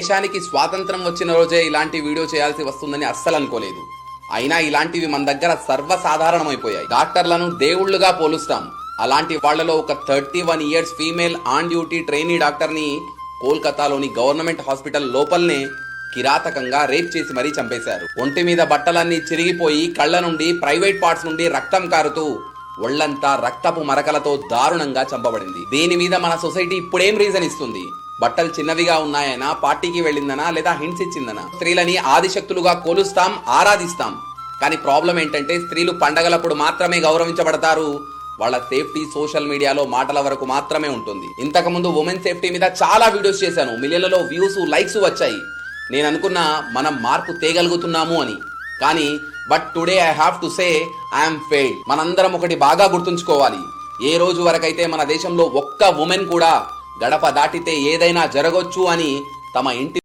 దేశానికి స్వాతంత్రం వచ్చిన రోజే ఇలాంటి వీడియో చేయాల్సి వస్తుందని అస్సలు అనుకోలేదు. అయినా ఇలాంటివి మన దగ్గర సర్వసాధారణమైపోయాయి. డాక్టర్లను దేవుళ్లుగా పోలుస్తాం. అలాంటి వాళ్లలో ఒక 31 years female on duty trainee doctor ని కోల్కతాలోని గవర్నమెంట్ హాస్పిటల్ లోపలనే కిరాతకంగా రేప్ చేసి మరీ చంపేశారు. ఒంటి మీద బట్టలన్నీ చిరిగిపోయి కళ్ల నుండి ప్రైవేట్ పార్ట్స్ నుండి రక్తం కారుతూ ఒళ్లంతా రక్తపు మరకలతో దారుణంగా చంపబడింది. దీని మీద మన సొసైటీ ఇప్పుడేం రీజన్ ఇస్తుంది? బట్టలు చిన్నవిగా ఉన్నాయనా, పార్టీకి వెళ్ళిందనా, లేదా హింట్స్ ఇచ్చిందనా? స్త్రీలని ఆదిశక్తులుగా కొలుస్తాం, ఆరాధిస్తాం. కానీ ప్రాబ్లం ఏంటంటే స్త్రీలు పండగలప్పుడు మాత్రమే గౌరవించబడతారు. వాళ్ళ సేఫ్టీ సోషల్ మీడియాలో మాటల వరకు మాత్రమే ఉంటుంది. ఇంతకు ముందు ఉమెన్ సేఫ్టీ మీద చాలా వీడియోస్ చేశాను. మిలియన్లలో వ్యూస్, లైక్స్ వచ్చాయి. నేను అనుకున్నా మనం మార్పు తేగలుగుతున్నాము అని. కానీ but today I have to say I'm failed. మనందరం ఒకటి బాగా గుర్తుంచుకోవాలి. ఏ రోజు వరకైతే మన దేశంలో ఒక్క ఉమెన్ కూడా గడప దాటితే ఏదైనా జరగొచ్చు అని తమ ఇంటి